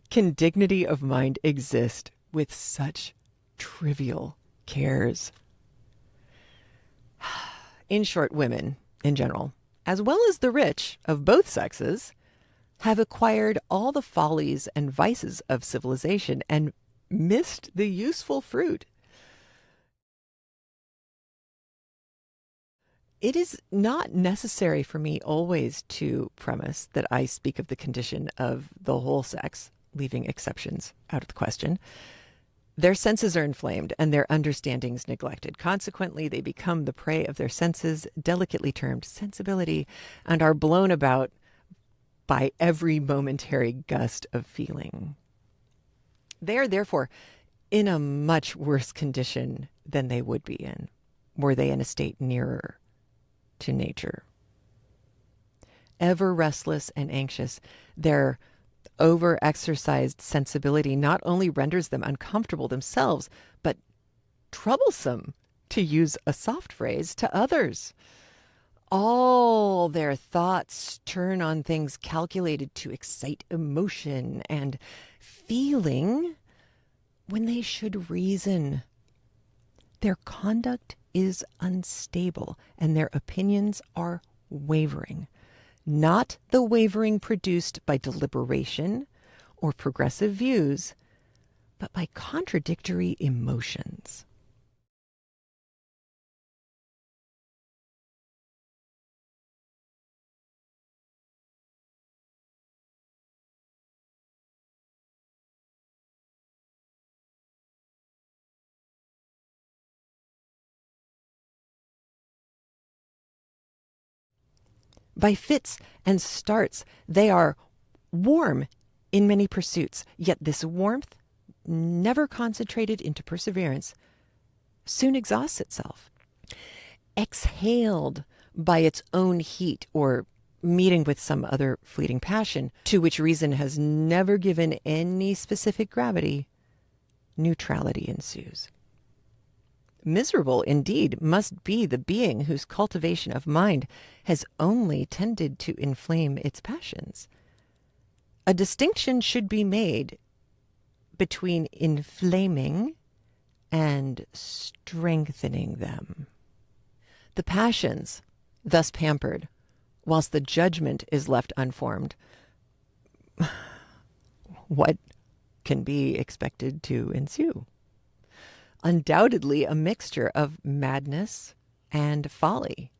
Can dignity of mind exist with such trivial cares? In short, women, in general, as well as the rich of both sexes, have acquired all the follies and vices of civilization and missed the useful fruit. It is not necessary for me always to premise that I speak of the condition of the whole sex, leaving exceptions out of the question. Their senses are inflamed and their understandings neglected. Consequently, they become the prey of their senses, delicately termed sensibility, and are blown about by every momentary gust of feeling. They are therefore in a much worse condition than they would be in were they in a state nearer to nature. Ever restless and anxious, their over-exercised sensibility not only renders them uncomfortable themselves, but troublesome, to use a soft phrase, to others. All their thoughts turn on things calculated to excite emotion and feeling when they should reason. Their conduct is unstable and their opinions are wavering. Not the wavering produced by deliberation or progressive views, but by contradictory emotions. By fits and starts, they are warm in many pursuits, yet this warmth, never concentrated into perseverance, soon exhausts itself. Exhaled by its own heat or meeting with some other fleeting passion, to which reason has never given any specific gravity, neutrality ensues. Miserable indeed must be the being whose cultivation of mind has only tended to inflame its passions. A distinction should be made between inflaming and strengthening them. The passions, thus pampered, whilst the judgment is left unformed, what can be expected to ensue? Undoubtedly a mixture of madness and folly.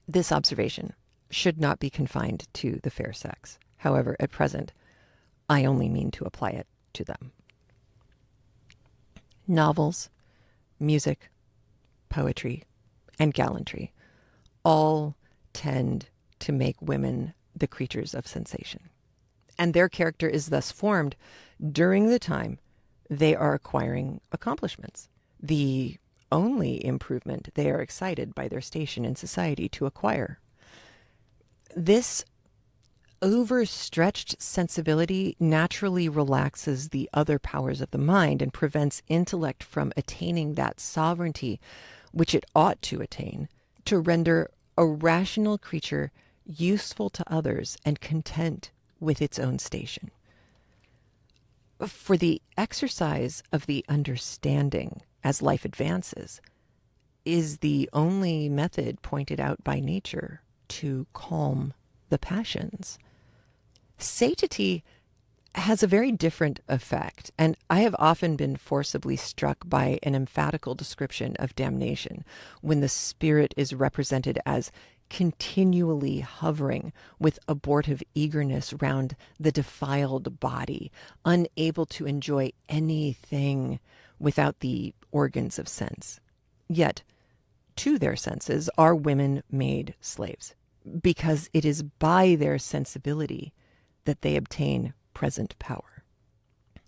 This observation should not be confined to the fair sex. However, at present, I only mean to apply it to them. Novels, music, poetry, and gallantry all tend to make women the creatures of sensation. And their character is thus formed during the time they are acquiring accomplishments. The only improvement they are excited by their station in society to acquire. This overstretched sensibility naturally relaxes the other powers of the mind and prevents intellect from attaining that sovereignty which it ought to attain, to render a rational creature useful to others and content with its own station. For the exercise of the understanding as life advances is the only method pointed out by nature to calm the passions. Satiety has a very different effect, and I have often been forcibly struck by an emphatical description of damnation when the spirit is represented as continually hovering with abortive eagerness round the defiled body, unable to enjoy anything without the organs of sense. Yet, to their senses are women made slaves, because it is by their sensibility that they obtain present power.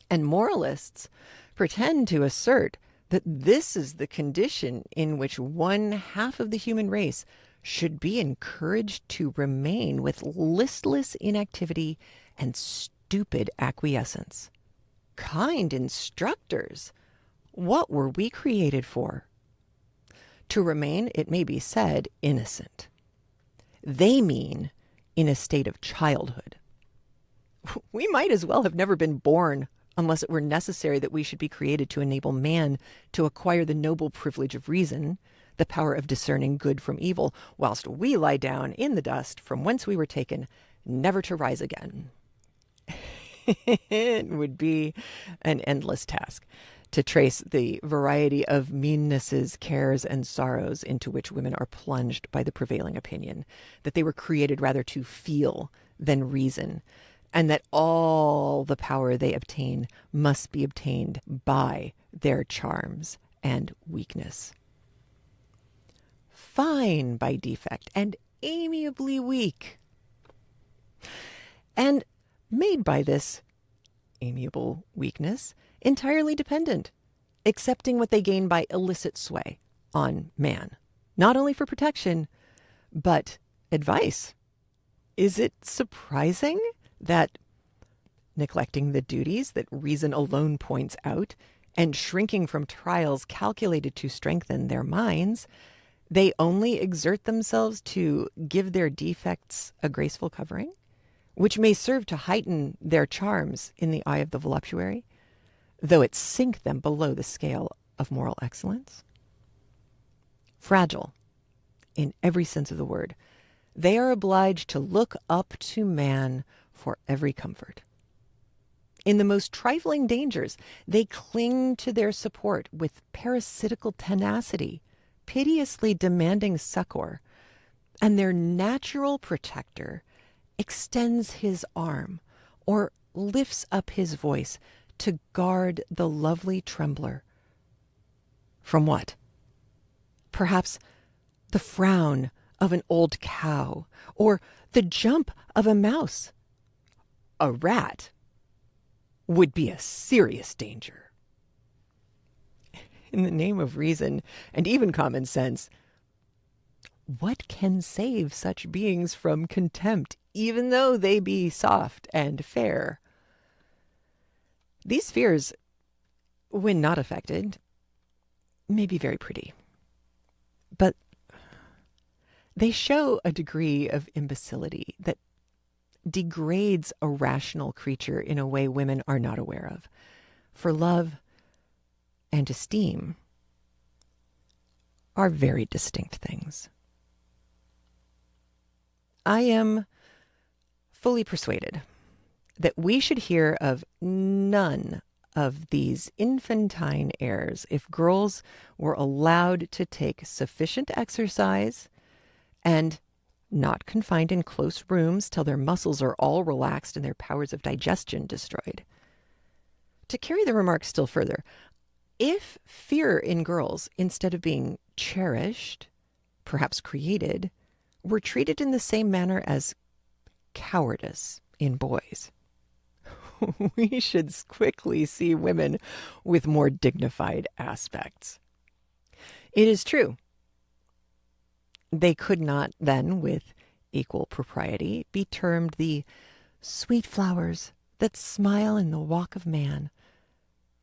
And moralists pretend to assert that this is the condition in which one half of the human race should be encouraged to remain with listless inactivity and stupid acquiescence. Kind instructors, what were we created for? To remain, it may be said, innocent. They mean in a state of childhood. We might as well have never been born unless it were necessary that we should be created to enable man to acquire the noble privilege of reason, the power of discerning good from evil, whilst we lie down in the dust from whence we were taken, never to rise again. It would be an endless task to trace the variety of meannesses, cares, and sorrows into which women are plunged by the prevailing opinion, that they were created rather to feel than reason, and that all the power they obtain must be obtained by their charms and weakness. Fine by defect and amiably weak, and made by this amiable weakness entirely dependent, accepting what they gain by illicit sway on man, not only for protection, but advice. Is it surprising that, neglecting the duties that reason alone points out, and shrinking from trials calculated to strengthen their minds, they only exert themselves to give their defects a graceful covering, which may serve to heighten their charms in the eye of the voluptuary, though it sink them below the scale of moral excellence? Fragile, in every sense of the word, they are obliged to look up to man for every comfort. In the most trifling dangers, they cling to their support with parasitical tenacity, piteously demanding succor, and their natural protector extends his arm or lifts up his voice to guard the lovely trembler. From what? Perhaps the frown of an old cow or the jump of a mouse. A rat would be a serious danger. In the name of reason and even common sense, what can save such beings from contempt, even though they be soft and fair? These fears, when not affected, may be very pretty, but they show a degree of imbecility that degrades a rational creature in a way women are not aware of. For love and esteem are very distinct things. I am fully persuaded that we should hear of none of these infantine airs if girls were allowed to take sufficient exercise and not confined in close rooms till their muscles are all relaxed and their powers of digestion destroyed. To carry the remark still further, if fear in girls, instead of being cherished, perhaps created, were treated in the same manner as cowardice in boys, we should quickly see women with more dignified aspects. It is true, they could not then, with equal propriety, be termed the sweet flowers that smile in the walk of man,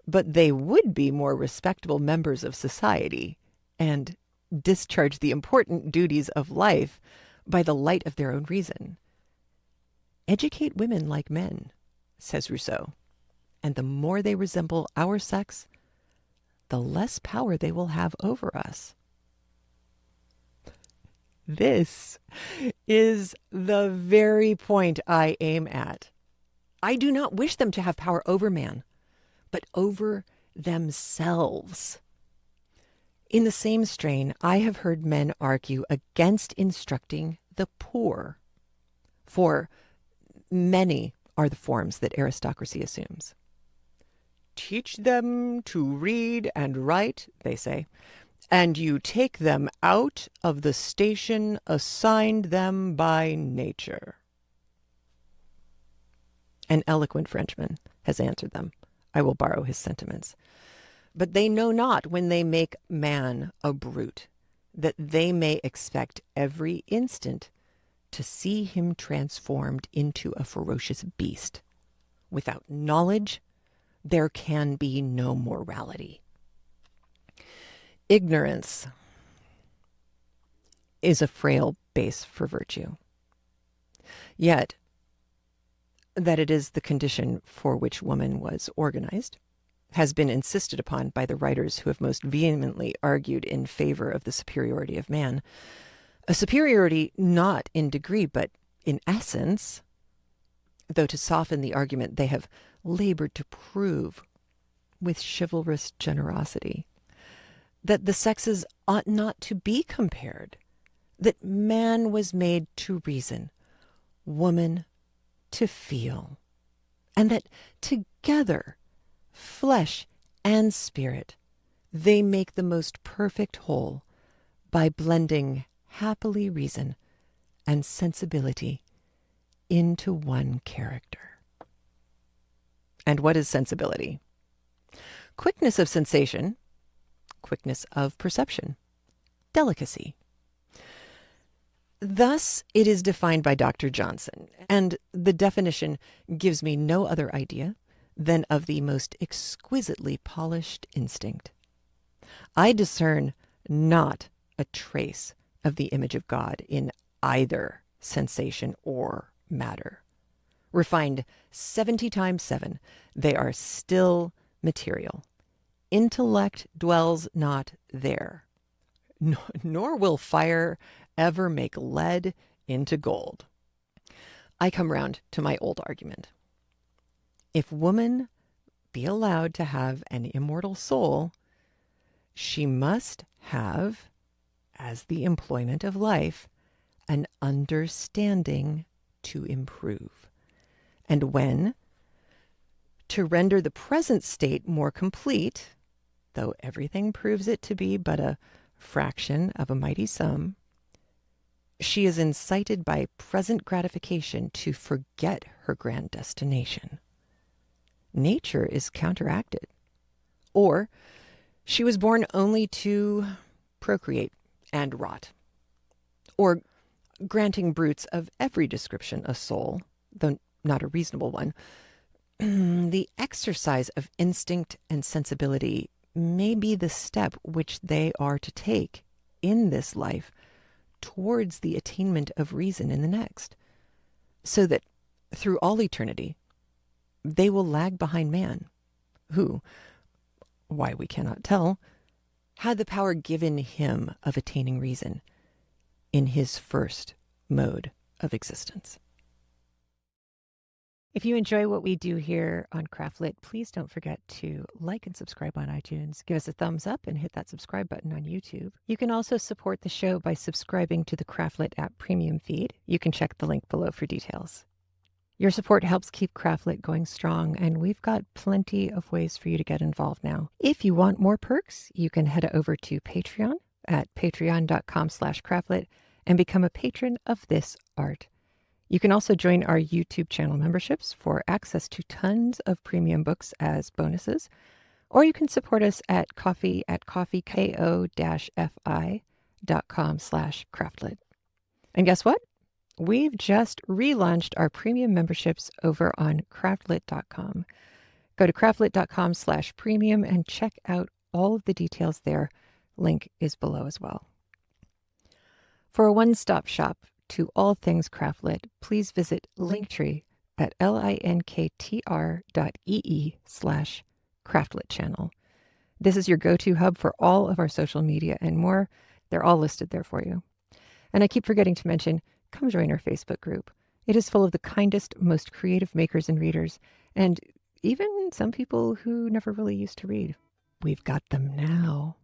but they would be more respectable members of society and discharge the important duties of life by the light of their own reason. Educate women like men, says Rousseau, and the more they resemble our sex, the less power they will have over us. This is the very point I aim at. I do not wish them to have power over man, but over themselves. In the same strain, I have heard men argue against instructing the poor, for many are the forms that aristocracy assumes. Teach them to read and write, they say, and you take them out of the station assigned them by nature. An eloquent Frenchman has answered them. I will borrow his sentiments. But they know not, when they make man a brute, that they may expect every instant to see him transformed into a ferocious beast. Without knowledge, there can be no morality. Ignorance is a frail base for virtue. Yet, that it is the condition for which woman was organized has been insisted upon by the writers who have most vehemently argued in favor of the superiority of man. A superiority not in degree, but in essence, though to soften the argument they have labored to prove with chivalrous generosity that the sexes ought not to be compared, that man was made to reason, woman to feel, and that together, flesh and spirit, they make the most perfect whole by blending happily reason and sensibility into one character. And what is sensibility? Quickness of sensation, quickness of perception, delicacy. Thus it is defined by Dr. Johnson, and the definition gives me no other idea than of the most exquisitely polished instinct. I discern not a trace of the image of God in either sensation or matter. Refined 70 times 7, they are still material. Intellect dwells not there, nor will fire ever make lead into gold. I come round to my old argument. If woman be allowed to have an immortal soul, she must have, as the employment of life, an understanding to improve. And when, to render the present state more complete, though everything proves it to be but a fraction of a mighty sum, she is incited by present gratification to forget her grand destination. Nature is counteracted. Or she was born only to procreate and rot. Or, granting brutes of every description a soul, though not a reasonable one, the exercise of instinct and sensibility may be the step which they are to take in this life towards the attainment of reason in the next, so that through all eternity they will lag behind man, who, why we cannot tell, had the power given him of attaining reason in his first mode of existence. If you enjoy what we do here on Craftlit, please don't forget to like and subscribe on iTunes. Give us a thumbs up and hit that subscribe button on YouTube. You can also support the show by subscribing to the Craftlit app premium feed. You can check the link below for details. Your support helps keep Craftlit going strong, and we've got plenty of ways for you to get involved now. If you want more perks, you can head over to Patreon at patreon.com/Craftlit and become a patron of this art. You can also join our YouTube channel memberships for access to tons of premium books as bonuses, or you can support us at ko-fi.com/Craftlit. And guess what? We've just relaunched our premium memberships over on craftlit.com. Go to craftlit.com/premium and check out all of the details there. Link is below as well. For a one-stop shop to all things Craftlit, please visit Linktree at linktr.ee/Craftlit channel. This is your go-to hub for all of our social media and more. They're all listed there for you. And I keep forgetting to mention, come join our Facebook group. It is full of the kindest, most creative makers and readers, and even some people who never really used to read. We've got them now.